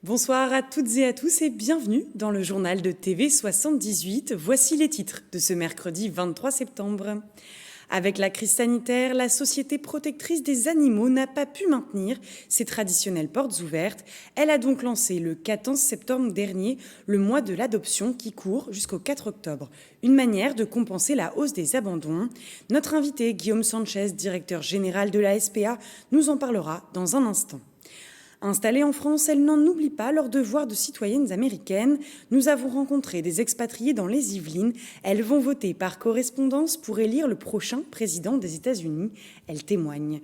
Bonsoir à toutes et à tous et bienvenue dans le journal de TV 78. Voici les titres de ce mercredi 23 septembre. Avec la crise sanitaire, la Société protectrice des animaux n'a pas pu maintenir ses traditionnelles portes ouvertes. Elle a donc lancé le 14 septembre dernier le mois de l'adoption qui court jusqu'au 4 octobre. Une manière de compenser la hausse des abandons. Notre invité Guillaume Sanchez, directeur général de la SPA, nous en parlera dans un instant. Installées en France, elles n'en oublient pas leur devoir de citoyennes américaines. Nous avons rencontré des expatriés dans les Yvelines. Elles vont voter par correspondance pour élire le prochain président des États-Unis. Elles témoignent.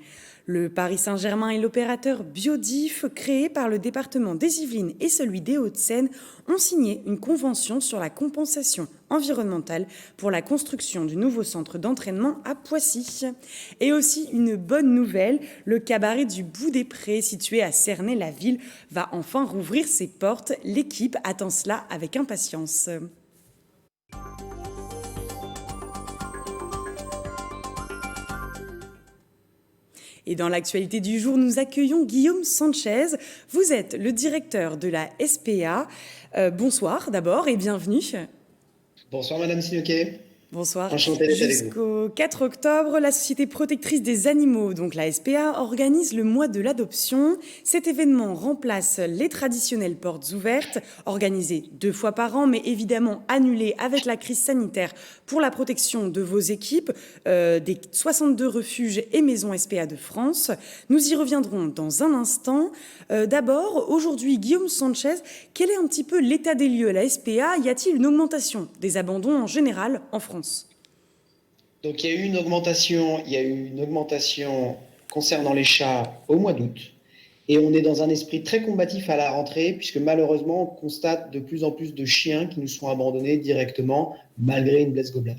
Le Paris Saint-Germain et l'opérateur Biodif, créé par le département des Yvelines et celui des Hauts-de-Seine, ont signé une convention sur la compensation environnementale pour la construction du nouveau centre d'entraînement à Poissy. Et aussi une bonne nouvelle, le cabaret du Bout des Prés, situé à Cernay-la-Ville, va enfin rouvrir ses portes. L'équipe attend cela avec impatience. Et dans l'actualité du jour, nous accueillons Guillaume Sanchez. Vous êtes le directeur de la SPA. Bonsoir d'abord et bienvenue. Bonsoir Madame Sinoquet. Bonsoir. Enchanté d'être avec vous. Jusqu'au 4 octobre, la Société protectrice des animaux, donc la SPA, organise le mois de l'adoption. Cet événement remplace les traditionnelles portes ouvertes, organisées 2 fois par an, mais évidemment annulées avec la crise sanitaire pour la protection de vos équipes, des 62 refuges et maisons SPA de France. Nous y reviendrons dans un instant. D'abord, aujourd'hui, Guillaume Sanchez, quel est un petit peu l'état des lieux à la SPA? Y a-t-il une augmentation des abandons en général en France? Donc il y a eu une augmentation concernant les chats au mois d'août. Et on est dans un esprit très combatif à la rentrée, puisque malheureusement, on constate de plus en plus de chiens qui nous sont abandonnés directement, malgré une blesse gobelin.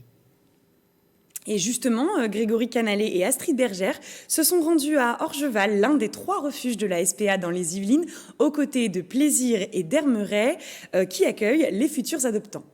Et justement, Grégory Canalet et Astrid Bergère se sont rendus à Orgeval, l'un des 3 refuges de la SPA dans les Yvelines, aux côtés de Plaisir et d'Hermeret, qui accueillent les futurs adoptants.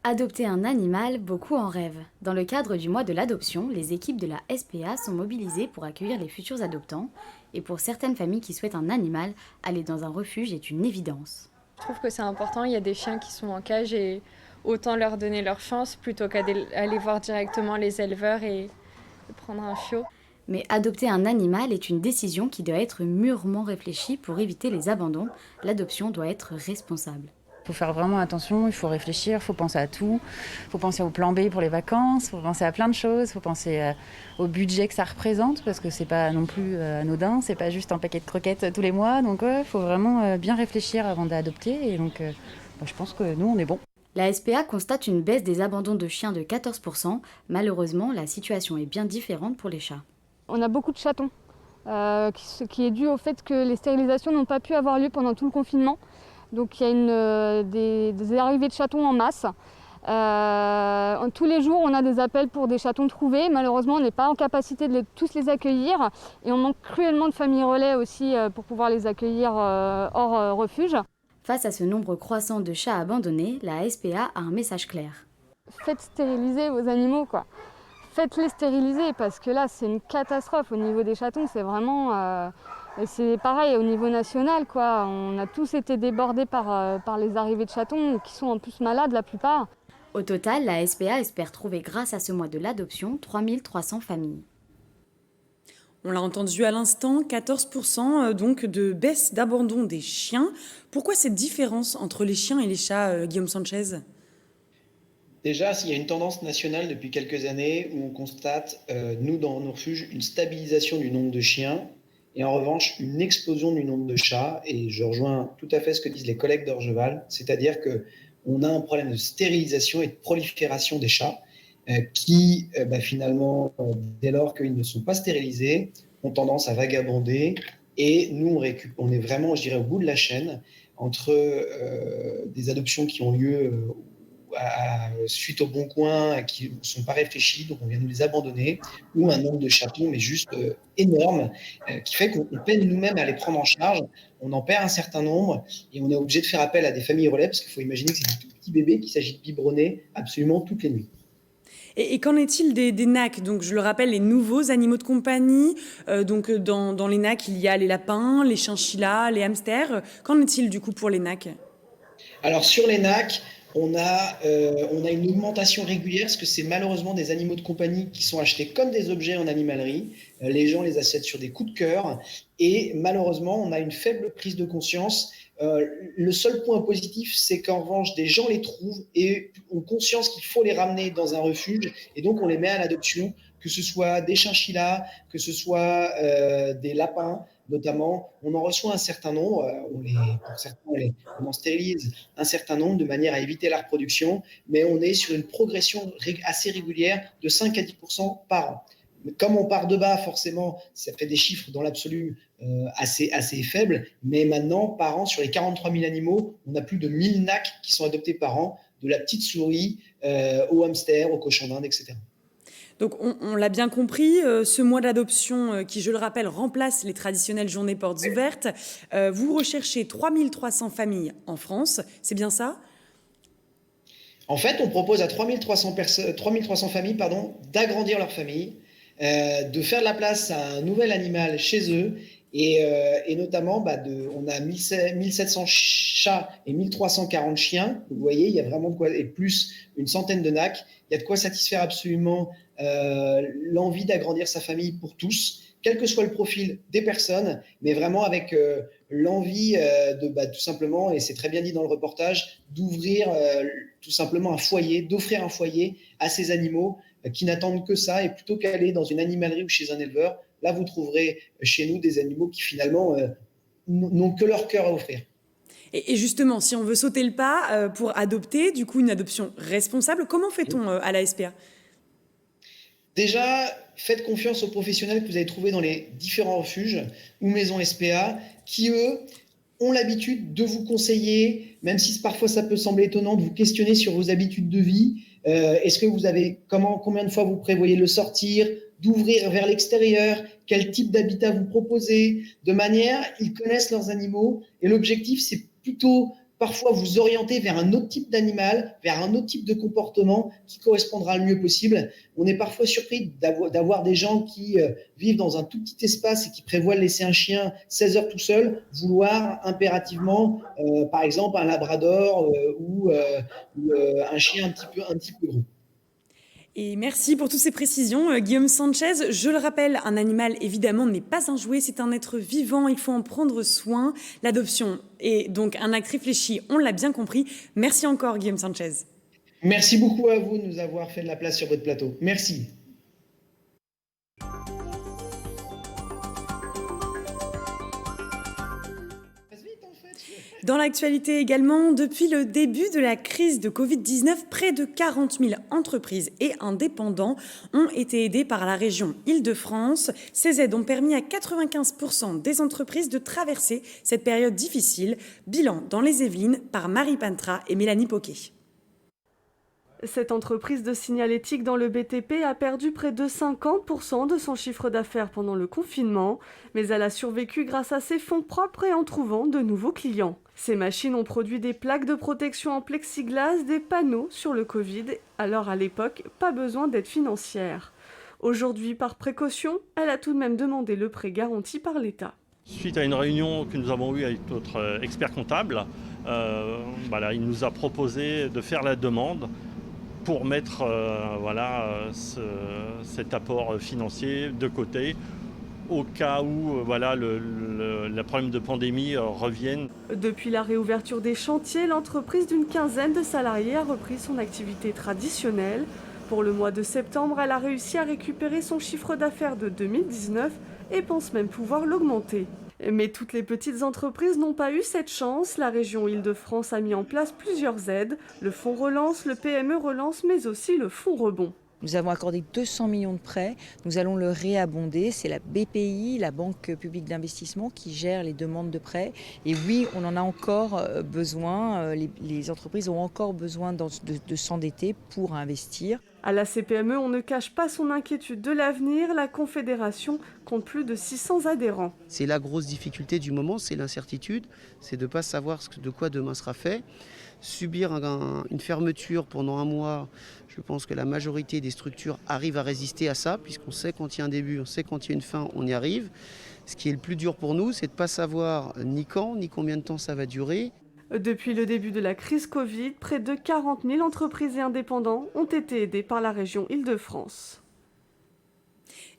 Adopter un animal, beaucoup en rêvent. Dans le cadre du mois de l'adoption, les équipes de la SPA sont mobilisées pour accueillir les futurs adoptants. Et pour certaines familles qui souhaitent un animal, aller dans un refuge est une évidence. Je trouve que c'est important, il y a des chiens qui sont en cage et autant leur donner leur chance plutôt qu'aller voir directement les éleveurs et prendre un chiot. Mais adopter un animal est une décision qui doit être mûrement réfléchie pour éviter les abandons. L'adoption doit être responsable. Il faut faire vraiment attention, il faut réfléchir, il faut penser à tout. Il faut penser au plan B pour les vacances, il faut penser à plein de choses, il faut penser au budget que ça représente, parce que c'est pas non plus anodin, c'est pas juste un paquet de croquettes tous les mois. Donc il faut vraiment bien réfléchir avant d'adopter. Et donc je pense que nous, on est bon. La SPA constate une baisse des abandons de chiens de 14%. Malheureusement, la situation est bien différente pour les chats. On a beaucoup de chatons, ce qui est dû au fait que les stérilisations n'ont pas pu avoir lieu pendant tout le confinement. Donc il y a des arrivées de chatons en masse. Tous les jours, on a des appels pour des chatons trouvés. Malheureusement, on n'est pas en capacité de tous les accueillir. Et on manque cruellement de familles relais aussi pour pouvoir les accueillir hors refuge. Face à ce nombre croissant de chats abandonnés, la SPA a un message clair. Faites stériliser vos animaux, quoi. Faites-les stériliser parce que là, c'est une catastrophe au niveau des chatons. C'est vraiment... Et c'est pareil au niveau national, quoi. On a tous été débordés par les arrivées de chatons qui sont en plus malades la plupart. Au total, la SPA espère trouver grâce à ce mois de l'adoption 3300 familles. On l'a entendu à l'instant, 14% donc de baisse d'abandon des chiens. Pourquoi cette différence entre les chiens et les chats, Guillaume Sanchez ? Déjà, il y a une tendance nationale depuis quelques années où on constate, nous dans nos refuges, une stabilisation du nombre de chiens. Et en revanche, une explosion du nombre de chats, et je rejoins tout à fait ce que disent les collègues d'Orgeval, c'est-à-dire qu'on a un problème de stérilisation et de prolifération des chats qui, finalement, dès lors qu'ils ne sont pas stérilisés, ont tendance à vagabonder. Et nous, on est vraiment, je dirais, au bout de la chaîne entre des adoptions qui ont lieu suite au Bon Coin, qui ne sont pas réfléchis, donc on vient de les abandonner, ou un nombre de chatons, mais juste énorme, qui fait qu'on peine nous-mêmes à les prendre en charge, on en perd un certain nombre, et on est obligé de faire appel à des familles relais, parce qu'il faut imaginer que c'est des tout petits bébés qu'il s'agit de biberonner absolument toutes les nuits. Et qu'en est-il des NAC? Donc, je le rappelle, les nouveaux animaux de compagnie. Donc, dans les NAC, il y a les lapins, les chinchillas, les hamsters. Qu'en est-il du coup pour les NAC? Alors sur les NAC, on a une augmentation régulière parce que c'est malheureusement des animaux de compagnie qui sont achetés comme des objets en animalerie. Les gens les achètent sur des coups de cœur et malheureusement, on a une faible prise de conscience. Le seul point positif, c'est qu'en revanche, des gens les trouvent et ont conscience qu'il faut les ramener dans un refuge et donc on les met à l'adoption, que ce soit des chinchillas, que ce soit des lapins. Notamment, on en reçoit un certain nombre, pour certains, on en stérilise un certain nombre de manière à éviter la reproduction, mais on est sur une progression assez régulière de 5 à 10% par an. Comme on part de bas, forcément, ça fait des chiffres dans l'absolu assez faibles, mais maintenant, par an, sur les 43 000 animaux, on a plus de 1000 NAC qui sont adoptés par an, de la petite souris au hamster, au cochon d'Inde, etc. Donc on l'a bien compris, ce mois d'adoption qui, je le rappelle, remplace les traditionnelles journées portes ouvertes, vous recherchez 3300 familles en France, c'est bien ça? En fait, on propose à 3300 familles d'agrandir leur famille, de faire de la place à un nouvel animal chez eux et notamment on a 1700 chats et 1340 chiens. Vous voyez, il y a vraiment de quoi, et plus une centaine de NAC. Il y a de quoi satisfaire absolument l'envie d'agrandir sa famille pour tous, quel que soit le profil des personnes, mais vraiment avec l'envie de tout simplement, et c'est très bien dit dans le reportage, d'ouvrir tout simplement un foyer, d'offrir un foyer à ces animaux qui n'attendent que ça, et plutôt qu'aller dans une animalerie ou chez un éleveur, là vous trouverez chez nous des animaux qui finalement n'ont que leur cœur à offrir. Et justement, si on veut sauter le pas pour adopter, du coup une adoption responsable, comment fait-on à la SPA? Déjà, faites confiance aux professionnels que vous allez trouver dans les différents refuges ou maisons SPA qui, eux, ont l'habitude de vous conseiller, même si parfois ça peut sembler étonnant, de vous questionner sur vos habitudes de vie. Est-ce que vous avez, combien de fois vous prévoyez de le sortir, d'ouvrir vers l'extérieur, quel type d'habitat vous proposez, de manière, ils connaissent leurs animaux et l'objectif, c'est plutôt parfois vous orienter vers un autre type d'animal, vers un autre type de comportement qui correspondra le mieux possible. On est parfois surpris d'avoir des gens qui vivent dans un tout petit espace et qui prévoient de laisser un chien 16 heures tout seul, vouloir impérativement, par exemple, un labrador ou un chien un petit peu gros. Et merci pour toutes ces précisions, Guillaume Sanchez. Je le rappelle, un animal, évidemment, n'est pas un jouet, c'est un être vivant, il faut en prendre soin. L'adoption est donc un acte réfléchi, on l'a bien compris. Merci encore, Guillaume Sanchez. Merci beaucoup à vous de nous avoir fait de la place sur votre plateau. Merci. Dans l'actualité également, depuis le début de la crise de Covid-19, près de 40 000 entreprises et indépendants ont été aidés par la région Île-de-France. Ces aides ont permis à 95% des entreprises de traverser cette période difficile. Bilan dans les Yvelines par Marie Pantra et Mélanie Poquet. Cette entreprise de signalétique dans le BTP a perdu près de 50% de son chiffre d'affaires pendant le confinement, mais elle a survécu grâce à ses fonds propres et en trouvant de nouveaux clients. Ces machines ont produit des plaques de protection en plexiglas, des panneaux sur le Covid, alors à l'époque, pas besoin d'aide financière. Aujourd'hui, par précaution, elle a tout de même demandé le prêt garanti par l'État. Suite à une réunion que nous avons eue avec notre expert comptable, il nous a proposé de faire la demande pour mettre cet apport financier de côté au cas où le problème de pandémie revienne. Depuis la réouverture des chantiers, l'entreprise d'une quinzaine de salariés a repris son activité traditionnelle. Pour le mois de septembre, elle a réussi à récupérer son chiffre d'affaires de 2019 et pense même pouvoir l'augmenter. Mais toutes les petites entreprises n'ont pas eu cette chance. La région Île-de-France a mis en place plusieurs aides, le fonds relance, le PME relance, mais aussi le fonds rebond. Nous avons accordé 200 millions de prêts, nous allons le réabonder. C'est la BPI, la Banque publique d'investissement, qui gère les demandes de prêts. Et oui, on en a encore besoin, les entreprises ont encore besoin de s'endetter pour investir. À la CPME, on ne cache pas son inquiétude de l'avenir. La Confédération compte plus de 600 adhérents. C'est la grosse difficulté du moment, c'est l'incertitude, c'est de ne pas savoir de quoi demain sera fait. Subir une fermeture pendant un mois, je pense que la majorité des structures arrivent à résister à ça, puisqu'on sait quand il y a un début, on sait quand il y a une fin, on y arrive. Ce qui est le plus dur pour nous, c'est de ne pas savoir ni quand, ni combien de temps ça va durer. Depuis le début de la crise Covid, près de 40 000 entreprises et indépendants ont été aidés par la région Île-de-France.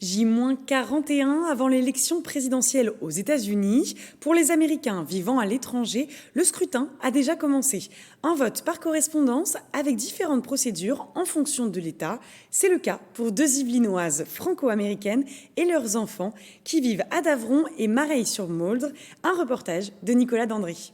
J-41 avant l'élection présidentielle aux États-Unis. Pour les Américains vivant à l'étranger, le scrutin a déjà commencé. Un vote par correspondance avec différentes procédures en fonction de l'État. C'est le cas pour 2 Yvelinoises franco-américaines et leurs enfants qui vivent à Davron et Mareil-sur-Moldre. Un reportage de Nicolas Dandry.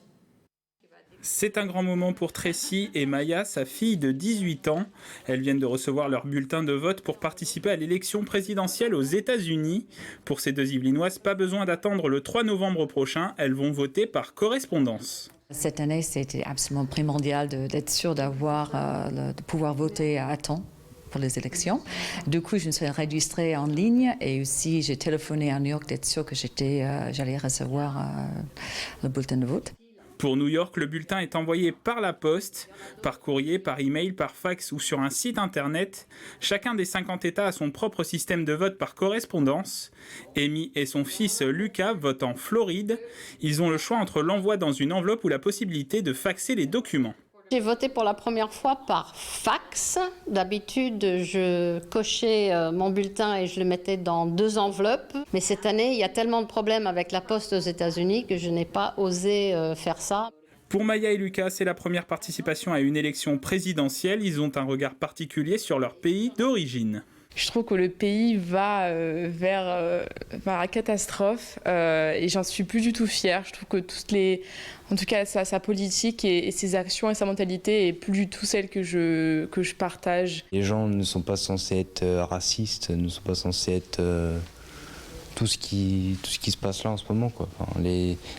C'est un grand moment pour Tracy et Maya, sa fille de 18 ans. Elles viennent de recevoir leur bulletin de vote pour participer à l'élection présidentielle aux États-Unis. Pour ces 2 Yvelinoises, pas besoin d'attendre le 3 novembre prochain. Elles vont voter par correspondance. Cette année, c'était absolument primordial d'être sûr de pouvoir voter à temps pour les élections. Du coup, je me suis enregistrée en ligne et aussi j'ai téléphoné à New York d'être sûr que j'allais recevoir le bulletin de vote. Pour New York, le bulletin est envoyé par la poste, par courrier, par email, par fax ou sur un site internet. Chacun des 50 États a son propre système de vote par correspondance. Amy et son fils Lucas votent en Floride. Ils ont le choix entre l'envoi dans une enveloppe ou la possibilité de faxer les documents. J'ai voté pour la première fois par fax. D'habitude, je cochais mon bulletin et je le mettais dans 2 enveloppes. Mais cette année, il y a tellement de problèmes avec la poste aux États-Unis que je n'ai pas osé faire ça. Pour Maya et Lucas, c'est la première participation à une élection présidentielle. Ils ont un regard particulier sur leur pays d'origine. Je trouve que le pays va vers la catastrophe et j'en suis plus du tout fière. Je trouve que en tout cas sa politique et ses actions et sa mentalité est plus du tout celle que je partage. Les gens ne sont pas censés être racistes, ne sont pas censés être tout ce qui se passe là en ce moment, quoi. Enfin,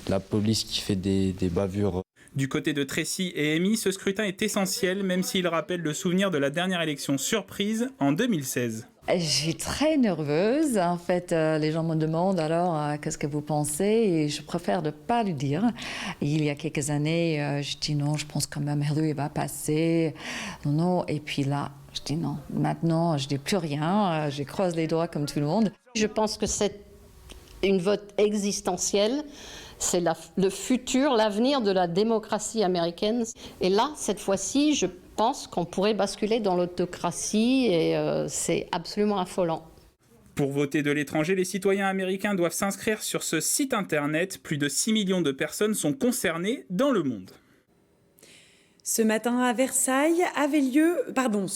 la police qui fait des bavures. Du côté de Tracy et Amy, ce scrutin est essentiel, même s'il rappelle le souvenir de la dernière élection surprise en 2016. Je suis très nerveuse. En fait, les gens me demandent alors qu'est-ce que vous pensez et je préfère ne pas le dire. Il y a quelques années, je dis non, je pense quand même Hillary va passer. Non. Et puis là, je dis non. Maintenant, je dis plus rien. Je croise les doigts comme tout le monde. Je pense que c'est une vote existentielle. C'est le futur, l'avenir de la démocratie américaine. Et là, cette fois-ci, je pense qu'on pourrait basculer dans l'autocratie et c'est absolument affolant. Pour voter de l'étranger, les citoyens américains doivent s'inscrire sur ce site internet. Plus de 6 millions de personnes sont concernées dans le monde. Ce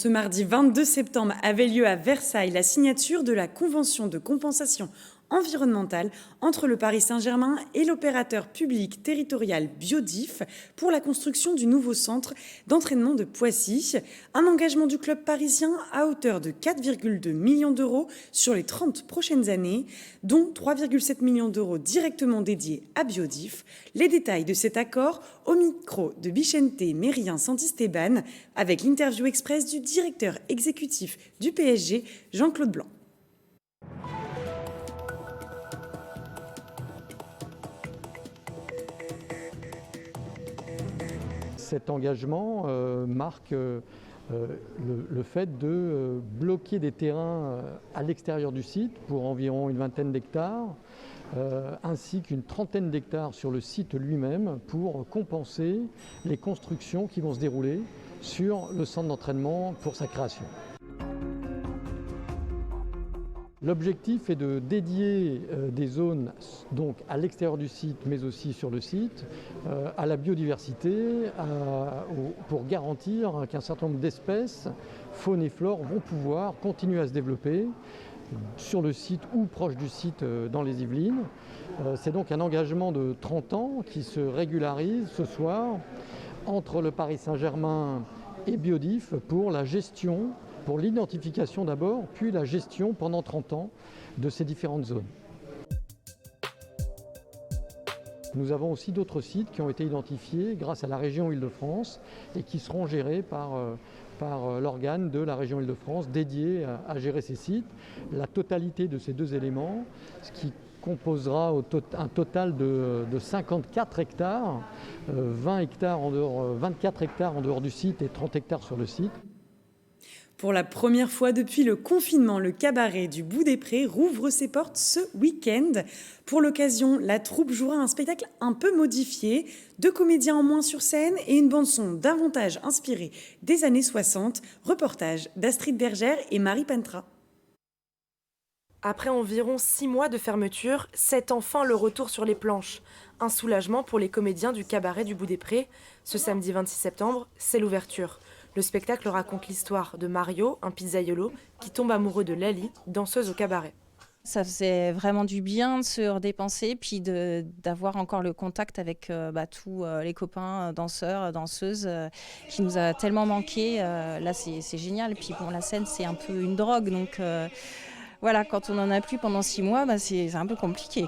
mardi 22 septembre avait lieu à Versailles la signature de la convention de compensation environnementale entre le Paris Saint-Germain et l'opérateur public territorial Biodif pour la construction du nouveau centre d'entraînement de Poissy. Un engagement du club parisien à hauteur de 4,2 millions d'euros sur les 30 prochaines années, dont 3,7 millions d'euros directement dédiés à Biodif. Les détails de cet accord au micro de Bichente Mérien Santisteban avec l'interview express du directeur exécutif du PSG, Jean-Claude Blanc. Cet engagement marque le fait de bloquer des terrains à l'extérieur du site pour environ une vingtaine d'hectares, ainsi qu'une trentaine d'hectares sur le site lui-même pour compenser les constructions qui vont se dérouler sur le centre d'entraînement pour sa création. L'objectif est de dédier des zones donc à l'extérieur du site, mais aussi sur le site, à la biodiversité, pour garantir qu'un certain nombre d'espèces, faune et flore, vont pouvoir continuer à se développer sur le site ou proche du site dans les Yvelines. C'est donc un engagement de 30 ans qui se régularise ce soir entre le Paris Saint-Germain et Biodif pour la gestion, pour l'identification d'abord, puis la gestion pendant 30 ans de ces différentes zones. Nous avons aussi d'autres sites qui ont été identifiés grâce à la région Île-de-France et qui seront gérés par l'organe de la région Île-de-France dédié à gérer ces sites. La totalité de ces deux éléments, ce qui composera un total de 54 hectares, 24 hectares en dehors du site et 30 hectares sur le site. Pour la première fois depuis le confinement, le cabaret du Bout des Prés rouvre ses portes ce week-end. Pour l'occasion, la troupe jouera un spectacle un peu modifié, 2 comédiens en moins sur scène et une bande-son davantage inspirée des années 60. Reportage d'Astrid Bergère et Marie Pentra. Après environ 6 mois de fermeture, c'est enfin le retour sur les planches. Un soulagement pour les comédiens du cabaret du Bout des Prés. Ce samedi 26 septembre, c'est l'ouverture. Le spectacle raconte l'histoire de Mario, un pizzaiolo, qui tombe amoureux de Lali, danseuse au cabaret. Ça faisait vraiment du bien de se redépenser, puis d'avoir encore le contact avec tous les copains danseurs, danseuses, qui nous a tellement manqué. Là, c'est génial. Et puis bon, la scène, c'est un peu une drogue, donc voilà, quand on n'en a plus pendant 6 mois, c'est un peu compliqué.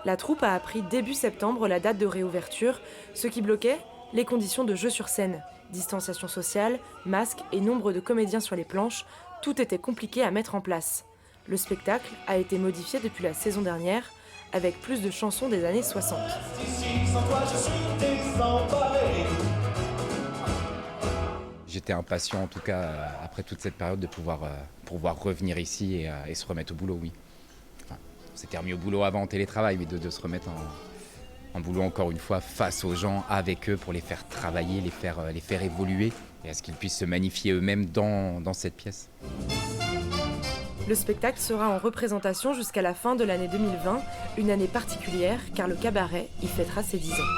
La troupe a appris début septembre la date de réouverture. Ce qui bloquait, les conditions de jeu sur scène. Distanciation sociale, masques et nombre de comédiens sur les planches, tout était compliqué à mettre en place. Le spectacle a été modifié depuis la saison dernière, avec plus de chansons des années 60. J'étais impatient en tout cas, après toute cette période, de pouvoir revenir ici et se remettre au boulot, oui. Enfin, on s'était remis au boulot avant en télétravail, mais de se remettre en boulot encore une fois face aux gens, avec eux, pour les faire travailler, les faire évoluer et à ce qu'ils puissent se magnifier eux-mêmes dans cette pièce. Le spectacle sera en représentation jusqu'à la fin de l'année 2020, une année particulière car le cabaret y fêtera ses 10 ans.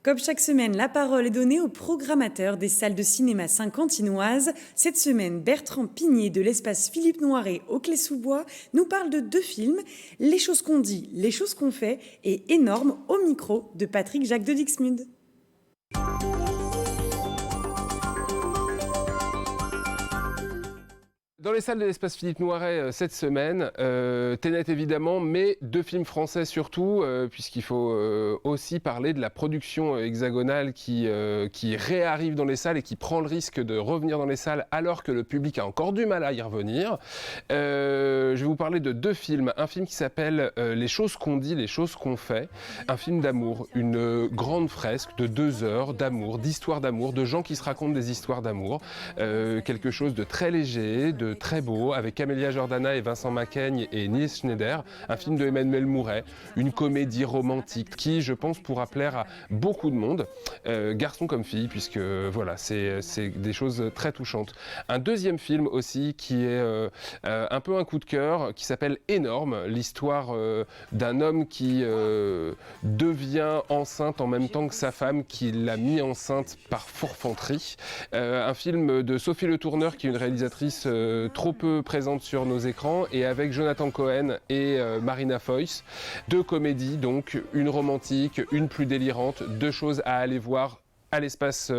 Comme chaque semaine, la parole est donnée aux programmateurs des salles de cinéma saint-quentinoises. Cette semaine, Bertrand Pigné de l'espace Philippe Noiret au Clé-sous-Bois nous parle de 2 films, Les choses qu'on dit, les choses qu'on fait et Énorme au micro de Patrick Jacques de Dixmude. Dans les salles de l'espace Philippe Noiret cette semaine, Tenet évidemment, mais 2 films français surtout, puisqu'il faut aussi parler de la production hexagonale qui réarrive dans les salles et qui prend le risque de revenir dans les salles alors que le public a encore du mal à y revenir. Je vais vous parler de 2 films. Un film qui s'appelle Les choses qu'on dit, les choses qu'on fait. Un film d'amour, une grande fresque de 2 heures d'amour, d'histoire d'amour, de gens qui se racontent des histoires d'amour. Quelque chose de très léger, de très beau, avec Camélia Jordana et Vincent Macaigne et Niels Schneider, un film de Emmanuel Mouret, une comédie romantique qui, je pense, pourra plaire à beaucoup de monde, garçons comme filles, puisque voilà, c'est des choses très touchantes. Un deuxième film aussi qui est un peu un coup de cœur, qui s'appelle Énorme, l'histoire d'un homme qui devient enceinte en même temps que sa femme, qui l'a mis enceinte par forfanterie. Un film de Sophie Le Tourneur, qui est une réalisatrice trop peu présente sur nos écrans, et avec Jonathan Cohen et Marina Foïs. 2 comédies, donc une romantique, une plus délirante, 2 choses à aller voir à l'espace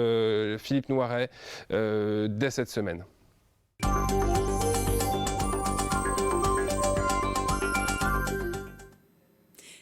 Philippe Noiret dès cette semaine.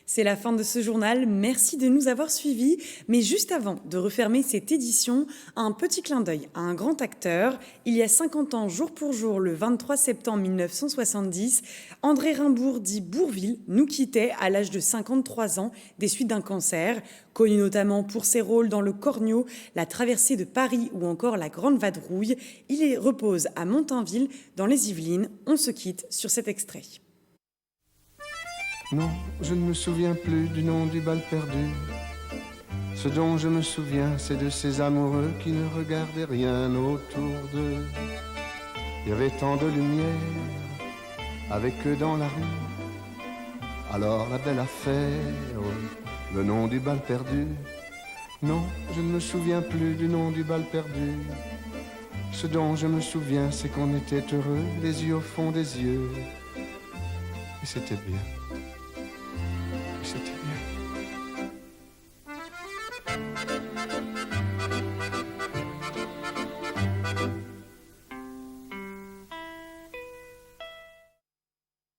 C'est la fin de ce journal, merci de nous avoir suivis. Mais juste avant de refermer cette édition, un petit clin d'œil à un grand acteur. Il y a 50 ans, jour pour jour, le 23 septembre 1970, André Rimbourg, dit Bourvil, nous quittait à l'âge de 53 ans des suites d'un cancer. Connu notamment pour ses rôles dans Le Corneau, La Traversée de Paris ou encore La Grande Vadrouille, il repose à Montainville, dans les Yvelines. On se quitte sur cet extrait. Non, je ne me souviens plus du nom du bal perdu. Ce dont je me souviens, c'est de ces amoureux qui ne regardaient rien autour d'eux. Il y avait tant de lumière avec eux dans la rue. Alors la belle affaire, le nom du bal perdu. Non, je ne me souviens plus du nom du bal perdu. Ce dont je me souviens, c'est qu'on était heureux, les yeux au fond des yeux. Et c'était bien.